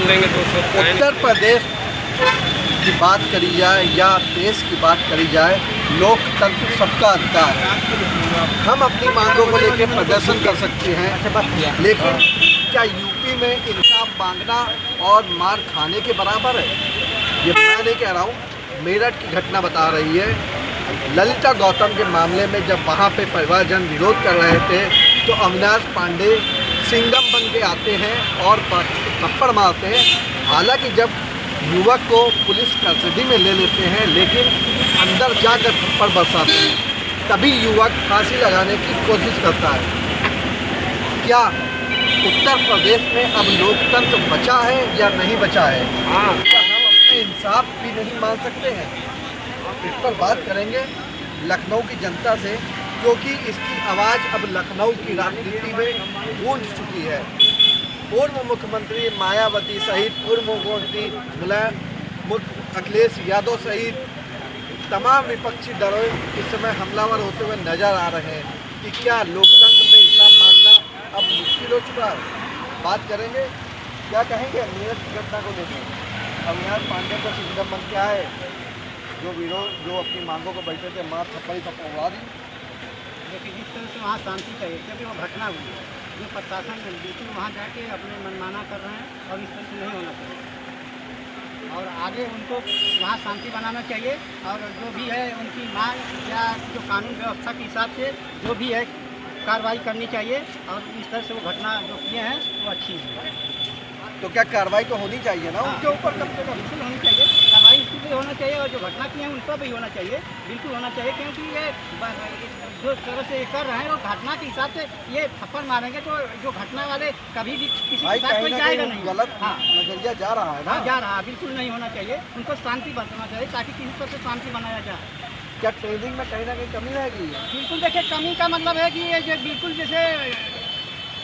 सुन लेंगे दोस्तों। उत्तर प्रदेश की बात करी जाए या देश की बात करी जाए, लोकतंत्र सबका अधिकार है। हम अपनी मांगों को लेकर प्रदर्शन कर सकते हैं, लेकिन क्या यूपी में इंसाफ मांगना और मार खाने के बराबर है? ये मैं नहीं कह रहा हूँ, मेरठ की घटना बता रही है। ललिता गौतम के मामले में जब वहाँ पे परिवारजन विरोध कर रहे थे तो अविनाश पांडे सिंघम बन के आते हैं और थप्पड़ मारते हैं। हालांकि जब युवक को पुलिस कस्टडी में ले लेते हैं, लेकिन अंदर जाकर थप्पड़ बरसाते हैं, तभी युवक फांसी लगाने की कोशिश करता है। क्या उत्तर प्रदेश में अब लोकतंत्र बचा है या नहीं बचा है? क्या हम अपने इंसाफ भी नहीं मान सकते हैं? इस पर बात करेंगे लखनऊ की जनता से, क्योंकि इसकी आवाज़ अब लखनऊ की राजनीति में गूंज चुकी है। पूर्व मुख्यमंत्री मायावती सहित पूर्व मुख्यमंत्री मुलायम अखिलेश यादव सहित तमाम विपक्षी दलों इस समय हमलावर होते हुए नजर आ रहे हैं कि क्या लोकतंत्र में इंसाफ मांगना अब मुश्किल हो चुका है। बात करेंगे, क्या कहेंगे मेरठ की घटना को लेकर। अविनाश पांडे को सिंघम बन के आए, जो अपनी मांगों को बैठे थे, मार थप्पड़ी उड़ा दी। देखिए, जिस तरह से वहाँ शांति चाहिए, क्योंकि वो घटना हुई है, जो प्रशासन बिल्कुल वहाँ जाके अपने मनमाना कर रहे हैं और इस तरह से नहीं होना चाहिए। और आगे उनको वहाँ शांति बनाना चाहिए और जो भी है उनकी मांग या जो कानून व्यवस्था के हिसाब से जो भी है कार्रवाई करनी चाहिए। और इस तरह से वो घटना जो किए हैं वो अच्छी है। तो क्या कार्रवाई तो होनी चाहिए ना उनके ऊपर? कम से कम बिल्कुल होनी चाहिए कार्रवाई, इसकी भी होना चाहिए और जो घटना की है उन पर भी होना चाहिए, बिल्कुल होना चाहिए। क्योंकि ये जो तरह से ये कर रहे हैं वो घटना के हिसाब से ये थप्पड़ मारेंगे तो जो घटना वाले कभी भी किसी के साथ कोई जाएगा नहीं। गलत नजरिया जा रहा है ना? जा रहा है, बिल्कुल नहीं होना चाहिए। उनको शांति बरतना चाहिए ताकि किसी तरह से शांति बनाया जाए। क्या ट्रेनिंग में कहीं ना कहीं कमी रहेगी? बिल्कुल, देखिए कमी का मतलब है कि ये जो बिल्कुल जैसे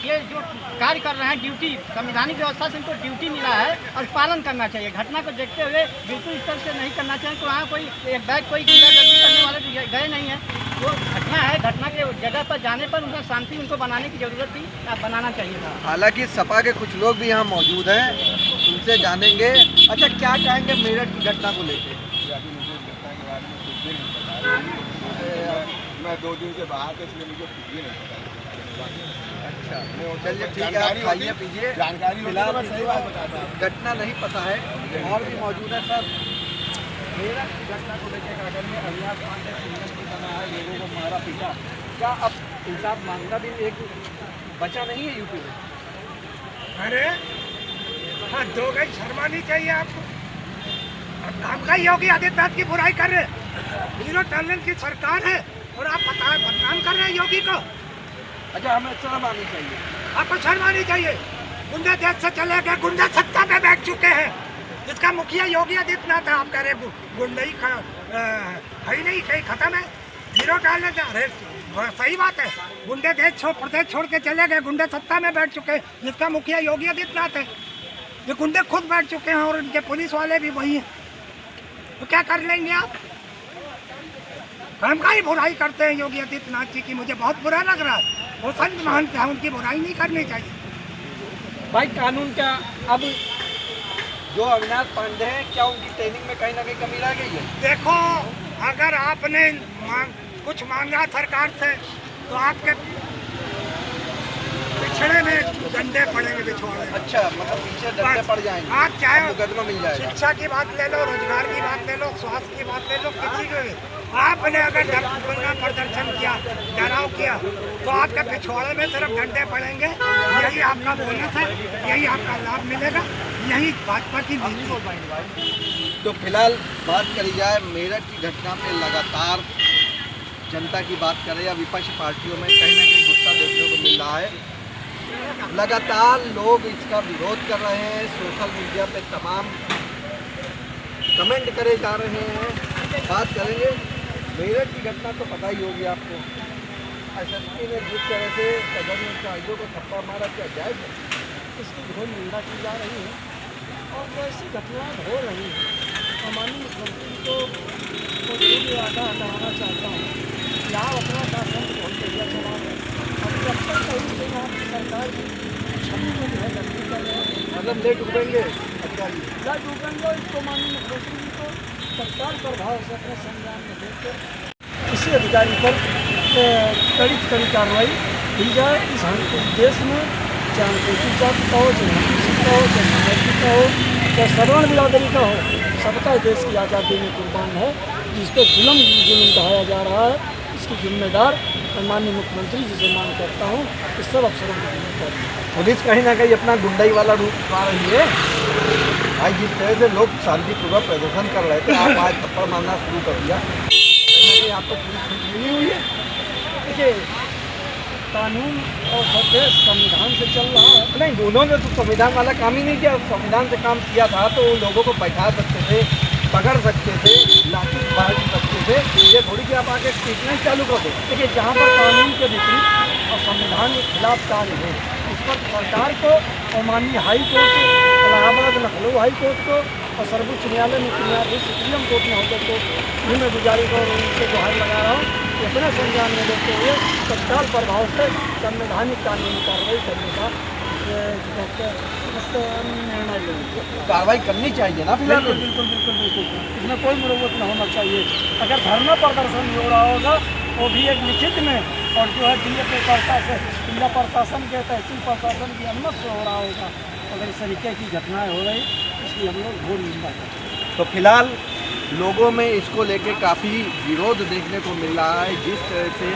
ये जो कार्य कर रहे हैं, ड्यूटी संवैधानिक व्यवस्था से इनको ड्यूटी मिला है और पालन करना चाहिए। घटना को देखते हुए बिल्कुल इस तरह से नहीं करना चाहिए। तो वहाँ कोई एक बैग कोई गुंडागर्दी करने वाले तो गए नहीं हैं। वो घटना है, घटना के जगह पर जाने पर उनका शांति उनको बनाने की ज़रूरत थी, बनाना चाहिए था। हालांकि सपा के कुछ लोग भी यहाँ मौजूद हैं, उनसे जानेंगे। अच्छा, क्या कहेंगे मेरठ की घटना को लेकर? मैं 2 दिन से बाहर था, इसलिए मुझे कुछ भी नहीं पता। अच्छा, चलिए ठीक है, आप खाइए पीजिए। जानकारी फिलहाल मैं सही बात बताता हूँ। घटना नहीं पता है। और भी मौजूद है सर। मेरठ की घटना को लेकर क्या करेंगे? अविनाश पांडे सिंघम की तरह है, लोगों को मारा पीटा। क्या अब इंसाफ मांगना भी एक बचा नहीं है यूपी में? अरे हाँ, 2 गज शर्मा नहीं चाहिए आपको। अब काम का योगी आदित्यनाथ की बुराई कर रहे, 0 टॉलरेंस की सरकार है और आप बदनाम कर रहे हैं योगी को। अच्छा, हमें शर्म आनी चाहिए। आपको शर्म आनी चाहिए। गुंडे देश से चले गए, गुंडे सत्ता पे बैठ चुके हैं। जिसका मुखिया योगी आदित्यनाथ है, आप कह रहे गुंडे ही है ही नहीं, कहीं खत्म है, 0 टॉलरेंस। अरे सही बात है, गुंडे प्रदेश छोड़ के चले गए, गुंडे सत्ता में बैठ चुके हैं। जिसका मुखिया योगी आदित्यनाथ है, ये गुंडे खुद बैठ चुके हैं और उनके पुलिस वाले भी वही हैं। तो क्या कर लेंगे आप? हम का ही बुराई करते हैं योगी आदित्यनाथ जी की, मुझे बहुत बुरा लग रहा है। वो संत मानते हैं, उनकी बुराई नहीं करनी चाहिए। भाई, कानून का अब जो अविनाश पांडे हैं, क्या उनकी ट्रेनिंग में कहीं ना कहीं कमी रह गई है? देखो, अगर आपने कुछ मांगा सरकार से तो आपके पिछड़े में डंडे पड़ेंगे, पिछवाड़े। अच्छा, मतलब पीछे डंडे पड़ जाएंगे, आप चाहे मुकदमा मिल जाएगा। शिक्षा की बात ले लो, रोजगार की बात ले लो, स्वास्थ्य की बात ले लो, किसी को भी आपने अगर प्रदर्शन किया, डराव किया, तो आपके पिछवाड़े में सिर्फ डंडे पड़ेंगे। यही आपका बोनस है, यही आपका लाभ मिलेगा, यही भाजपा की नीति। तो फिलहाल बात करी जाए मेरठ की घटना में, लगातार जनता की बात करें या विपक्षी पार्टियों में कहीं ना कहीं गुस्सा देखने को मिल रहा है। लगातार लोग इसका विरोध कर रहे हैं, सोशल मीडिया पे तमाम कमेंट करे जा रहे हैं। बात करेंगे मेरठ की घटना, तो पता ही होगी आपको। एसएसपी ने जिस तरह से सदन अधिकारियों को थप्पड़ मारा, क्या जायज़ है? इसकी घोर निंदा की जा रही है और ऐसी घटनाएं हो रही हैं। हमारी मुख्यमंत्री को भी आधा हटाना चाहता हूँ कि आप अपना शासन बहुत बढ़िया चला रहे हैं और जब तक कहीं से आपकी सरकार की छवि को जो है गंदी कर रहे हैं, मतलब लेट उठेंगे। अधिकारी या डूबेंगे। इसको माननीय मुख्यमंत्री जी को तत्काल प्रभाव से अपने संज्ञान में लेकर किसी अधिकारी पर कड़ी से कड़ी कार्रवाई की जाए। इस देश में चाहे कोई जाति का हो, चाहे किसी का हो, चाहे समाजी का हो, चाहे सर्वण बिरादरी का हो, सबका देश की आज़ादी में कुर्बान है। जिस पर जुल्म ढाया जा रहा है, इसकी जिम्मेदार मैं माननीय मुख्यमंत्री जी से मांग करता हूँ कि सब अफसरों को जिम्मेदारी। पुलिस कहीं ना कहीं अपना गुंडाई वाला रूप पा रही है। भाई जिस तरह से लोग शांतिपूर्वक प्रदर्शन कर रहे थे, आप आज थप्पड़ मारना शुरू कर दिया, कहीं ना कहीं आपको पुलिस ठीक नहीं हुई है। देखिए, कानून और प्रदेश संविधान से चल रहा है। नहीं, उन्होंने तो संविधान वाला काम ही नहीं किया। संविधान से काम किया था तो लोगों को बैठा सकते थे, पकड़ सकते थे, लाठी मार सकते थे। ये थोड़ी कि आप आके ट्रीटमेंट चालू कर दो। देखिए, जहाँ पर कानून के विपरीत और संविधान के खिलाफ कार्य है, उस पर सरकार को और माननीय high court, Allahabad Lucknow high court को और सर्वोच्च न्यायालय में न्यायाधीश सुप्रीम कोर्ट महोदय को भी मैं गुजारिश और उनसे गुहार लगा रहा हूँ कि अपने संज्ञान में लेते हुए तत्काल प्रभाव से संवैधानिक कानूनी कार्रवाई करने का निर्णय लेंगे। कार्रवाई करनी चाहिए ना फिलहाल। बिल्कुल बिल्कुल बिल्कुल बिल्कुल, इसमें कोई मुरव्वत न होना चाहिए। अगर धरना प्रदर्शन हो रहा होगा वो भी एक लिखित में और जो है जिले के जिला प्रशासन के तहसील प्रशासन की अनुमति से हो रहा होगा। अगर इस तरीके की घटनाएं हो रही, इसकी हम लोग घोर निंदा करते हैं। तो फिलहाल लोगों में इसको लेके काफ़ी विरोध देखने को मिल रहा है। जिस तरह से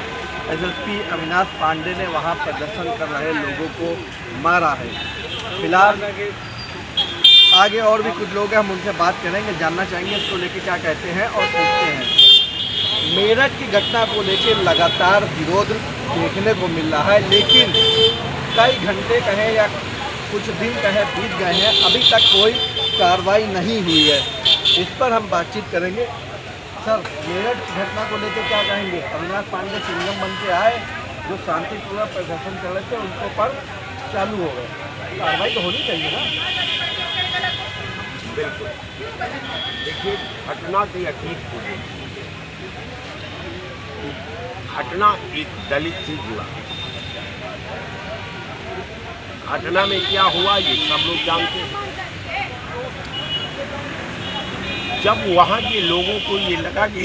एसएसपी अविनाश पांडे ने वहाँ प्रदर्शन कर रहे लोगों को मारा है। फिलहाल आगे और भी कुछ लोग हैं, हम उनसे बात करेंगे, जानना चाहेंगे इसको लेके क्या कहते हैं और पूछते हैं। मेरठ की घटना को लेके लगातार विरोध देखने को मिल रहा है, लेकिन कई घंटे कहें या कुछ दिन कहें बीत गए हैं, अभी तक कोई कार्रवाई नहीं हुई है। इस पर हम बातचीत करेंगे। सर, मेरठ घटना को लेकर क्या कहेंगे? अविनाश पांडे सिंघम बन के आए, जो शांतिपूर्वक प्रदर्शन कर रहे थे उनको पर चालू हो गए। कार्रवाई तो होनी चाहिए ना। बिल्कुल, देखिए, घटना के अतीत को घटना एक दलित से जुड़ा। घटना में क्या हुआ ये सब लोग जानते हैं। जब वहाँ के लोगों को ये लगा कि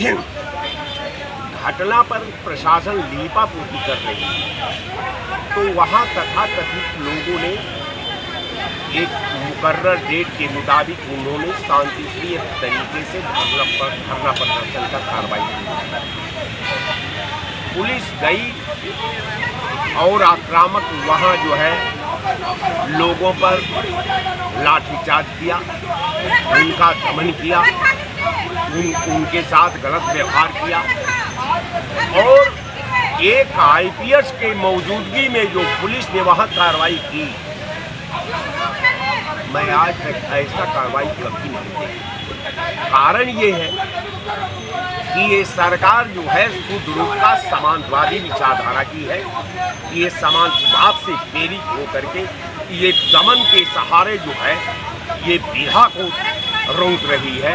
घटना पर प्रशासन लीपापोती कर रही है, तो वहाँ तथाकथित लोगों ने एक मुकर्रर डेट के मुताबिक उन्होंने शांतिप्रिय तरीके से धरना प्रदर्शन का कार्रवाई की। पुलिस गई और आक्रामक वहाँ जो है लोगों पर लाठीचार्ज किया, उनका दमन किया, उनके साथ गलत व्यवहार किया और एक आईपीएस के मौजूदगी में जो पुलिस ने वहाँ कार्रवाई की, मैं आज तक ऐसा कार्रवाई कभी नहीं देखी। कारण ये है कि ये सरकार जो है खुद रूप का समाजवादी विचारधारा की है। ये समाजवाद से प्रेरित होकर के ये दमन के सहारे जो है ये विधा को रौंद रही है,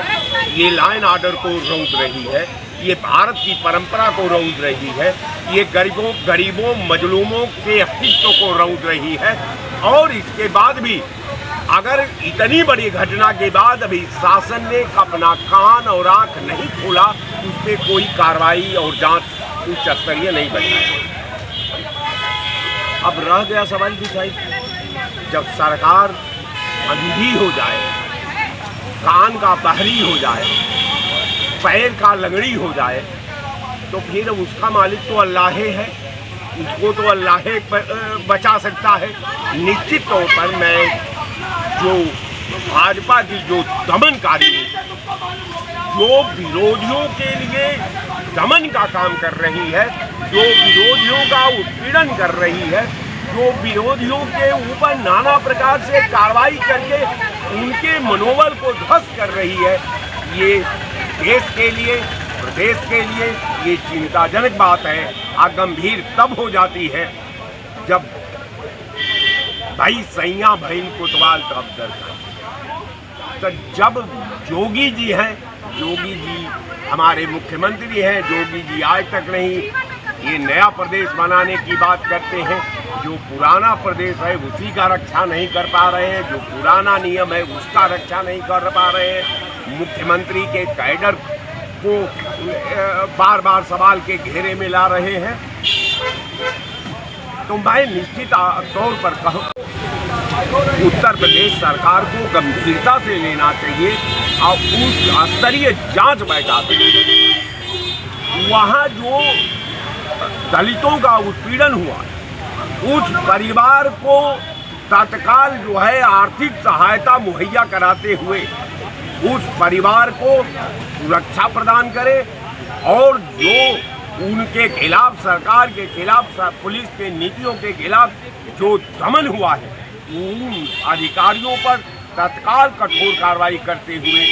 ये लाइन आर्डर को रौंद रही है, ये भारत की परंपरा को रौंद रही है, ये गरीबों मजलूमों के अस्तित्व को रौंद रही है। और इसके बाद भी अगर इतनी बड़ी घटना के बाद अभी शासन ने अपना कान और आंख नहीं खोला, उस पर कोई कार्रवाई और जांच उच्च स्तरीय नहीं बनाई। अब रह गया सवाल कि साहब, जब सरकार अंधी हो जाए, कान का बहरी हो जाए, पैर का लंगड़ी हो जाए, तो फिर उसका मालिक तो अल्लाह है, उसको तो अल्लाह बचा सकता है। निश्चित तौर पर मैं जो भाजपा की जो दमनकारी, जो विरोधियों के लिए दमन का काम कर रही है, जो विरोधियों का उत्पीड़न कर रही है, जो विरोधियों के ऊपर नाना प्रकार से कार्रवाई करके उनके मनोबल को ध्वस्त कर रही है, ये देश के लिए, प्रदेश के लिए ये चिंताजनक बात है। आ गंभीर तब हो जाती है जब भाई सैया भैल कोतवाल तब डरता। तो जब जोगी जी हैं, जोगी जी हमारे मुख्यमंत्री हैं, जोगी जी आज तक नहीं ये नया प्रदेश बनाने की बात करते हैं। जो पुराना प्रदेश है उसी का रक्षा नहीं कर पा रहे हैं, जो पुराना नियम है उसका रक्षा नहीं कर पा रहे हैं। मुख्यमंत्री के कैडर को बार बार सवाल के घेरे में ला रहे हैं। तो मैं निश्चित तौर पर कहूँ, उत्तर प्रदेश सरकार को गंभीरता से लेना चाहिए और उस स्तरीय जांच बैठा वहाँ जो दलितों का उत्पीड़न हुआ, उस परिवार को तत्काल जो है आर्थिक सहायता मुहैया कराते हुए उस परिवार को सुरक्षा प्रदान करे और जो उनके खिलाफ, सरकार के खिलाफ, पुलिस के नीतियों के खिलाफ जो दमन हुआ है, उन अधिकारियों पर तत्काल कठोर कार्रवाई करते हुए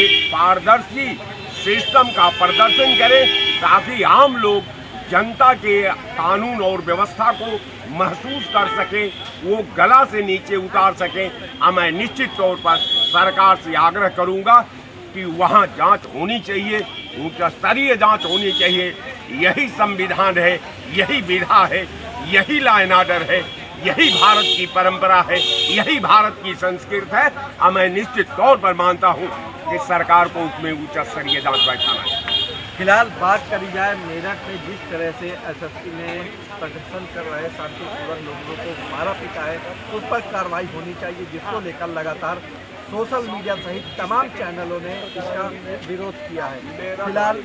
एक पारदर्शी सिस्टम का प्रदर्शन करें ताकि आम लोग जनता के कानून और व्यवस्था को महसूस कर सकें, वो गला से नीचे उतार सकें। मैं निश्चित तौर पर सरकार से आग्रह करूंगा कि वहाँ जांच होनी चाहिए, उच्च स्तरीय जांच होनी चाहिए। यही संविधान है, यही विधा है, यही लॉ एंड ऑर्डर है, यही भारत की परंपरा है, यही भारत की संस्कृति है। मैं निश्चित तौर पर मानता हूँ कि सरकार को उसमें उच्च स्तरीय जांच बैठाना है। फिलहाल बात करी जाए मेरठ में जिस तरह से एसएसपी ने प्रदर्शन कर रहे शांतिपूर्वक लोगों को मारा पीटा है, उस पर कार्रवाई होनी चाहिए, जिसको लेकर लगातार सोशल मीडिया सहित तमाम चैनलों ने इसका विरोध किया है। फिलहाल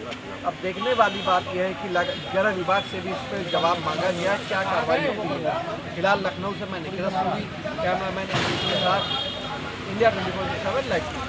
अब देखने वाली बात यह है कि गृह विभाग से भी इस पर जवाब मांगा गया, क्या कार्रवाई होती है। फिलहाल लखनऊ से मैं निखिल सूरी, कैमरामैन के साथ, इंडिया 24/7 लाइव।